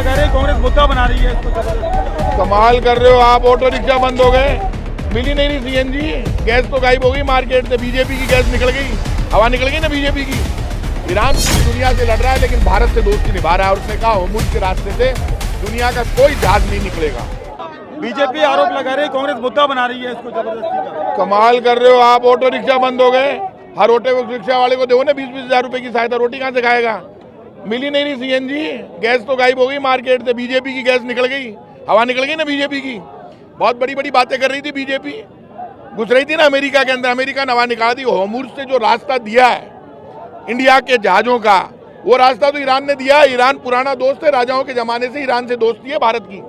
कह रहे हैं कांग्रेस मुद्दा बना रही है इसको। कमाल कर रहे हो आप। ऑटो रिक्शा बंद हो गए, मिली नहीं रही सीएनजी, गैस तो गायब हो गई मार्केट से। बीजेपी की गैस निकल गई, हवा निकल गई ना बीजेपी की। ईरान दुनिया से लड़ रहा है लेकिन भारत से दोस्ती निभा रहा है और उसने कहा होर्मुज के रास्ते से दुनिया का कोई जहाज नहीं निकलेगा। बीजेपी आरोप लगा रही है कांग्रेस मुद्दा बना रही है इसको जबरदस्ती का। कमाल कर रहे हो आप। ऑटो रिक्शा बंद हो गए, हर ऑटो रिक्शा वाले को दो ना 20-20 हजार रुपए की सहायता, रोटी कहाँ से खाएगा। मिली नहीं रही सीएनजी, गैस तो गायब हो गई मार्केट से। बीजेपी की गैस निकल गई, हवा निकल गई ना बीजेपी की। बहुत बड़ी बड़ी बातें कर रही थी बीजेपी, घुस रही थी ना अमेरिका के अंदर, अमेरिका ने हवा निकाल दी। होर्मुज से जो रास्ता दिया है इंडिया के जहाजों का, वो रास्ता तो ईरान ने दिया है। ईरान पुराना दोस्त है, राजाओं के जमाने से ईरान से दोस्ती है भारत की,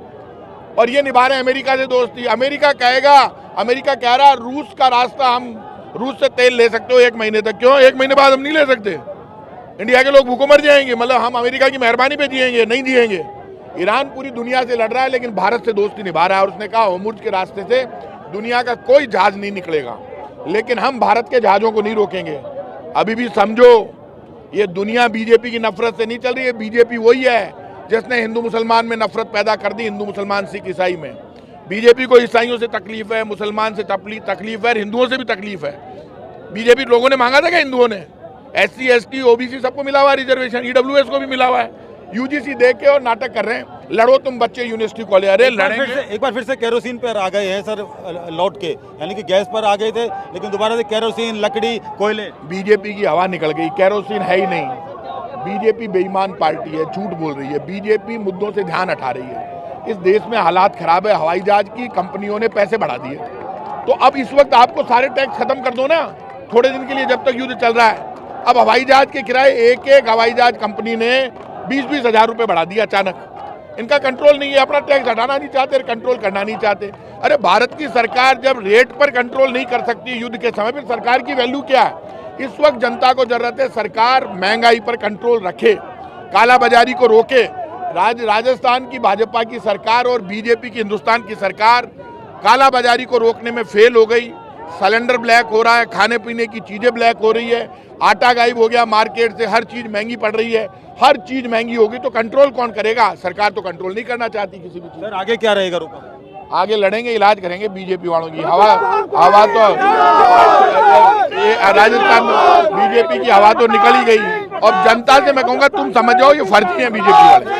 और ये निभा रहे हैं अमेरिका से दोस्ती। अमेरिका कहेगा, अमेरिका कह रहा रूस का रास्ता, हम रूस से तेल ले सकते हो 1 महीने तक। क्यों 1 महीने बाद हम नहीं ले सकते? इंडिया के लोग भूखों मर जाएंगे, मतलब हम अमेरिका की मेहरबानी पे जिएंगे? नहीं जिएंगे। ईरान पूरी दुनिया से लड़ रहा है लेकिन भारत से दोस्ती निभा रहा है और उसने कहा होर्मुज के रास्ते से दुनिया का कोई जहाज नहीं निकलेगा, लेकिन हम भारत के जहाजों को नहीं रोकेंगे। अभी भी समझो, ये दुनिया बीजेपी की नफरत से नहीं चल रही है। बीजेपी वही है जिसने हिंदू मुसलमान में नफरत पैदा कर दी, हिंदू मुसलमान सिख ईसाई में। बीजेपी को ईसाइयों से तकलीफ है, मुसलमान से तकलीफ है, हिंदुओं से भी तकलीफ है। बीजेपी लोगों ने मांगा था क्या हिंदुओं ने? SC ST OBC सबको मिला हुआ है रिजर्वेशन, EWS को भी मिला हुआ है। UGC देख के और नाटक कर रहे हैं, लड़ो तुम बच्चे यूनिवर्सिटी कॉलेज। अरे लड़ेंगे। एक बार फिर से केरोसिन पर आ गए हैं सर, लौट के, यानी कि गैस पर आ गए थे लेकिन दोबारा से केरोसिन, लकड़ी, कोयले। बीजेपी की हवा निकल गई, केरोसिन है ही नहीं। बीजेपी बेईमान पार्टी है, झूठ बोल रही है। बीजेपी मुद्दों से ध्यान हटा रही है। इस देश में हालात खराब है, हवाई जहाज की कंपनियों ने पैसे बढ़ा दिए, तो अब इस वक्त आपको सारे टैक्स खत्म कर दो ना थोड़े दिन के लिए, जब तक युद्ध चल रहा है। अब हवाई जहाज के किराए, एक हवाई जहाज कंपनी ने 20-20 हजार रुपए बढ़ा दिया अचानक। इनका कंट्रोल नहीं है, अपना टैक्स हटाना नहीं चाहते, कंट्रोल करना नहीं चाहते। अरे भारत की सरकार जब रेट पर कंट्रोल नहीं कर सकती युद्ध के समय, फिर सरकार की वैल्यू क्या है? इस वक्त जनता को जरूरत है सरकार महंगाई पर कंट्रोल रखे, कालाबाजारी को रोके। राजस्थान की भाजपा की सरकार और बीजेपी की हिंदुस्तान की सरकार कालाबाजारी को रोकने में फेल हो गई। सिलेंडर ब्लैक हो रहा है, खाने पीने की चीजें ब्लैक हो रही है, आटा गायब हो गया मार्केट से, हर चीज महंगी पड़ रही है। हर चीज महंगी होगी तो कंट्रोल कौन करेगा? सरकार तो कंट्रोल नहीं करना चाहती किसी भी चीज। सर आगे क्या रहेगा रुका? आगे लड़ेंगे, इलाज करेंगे बीजेपी वालों की। हवा तो राजस्थान में बीजेपी की हवा तो निकल ही गई। और जनता से मैं कहूंगा तुम समझ जाओ ये फर्जी है बीजेपी वाले।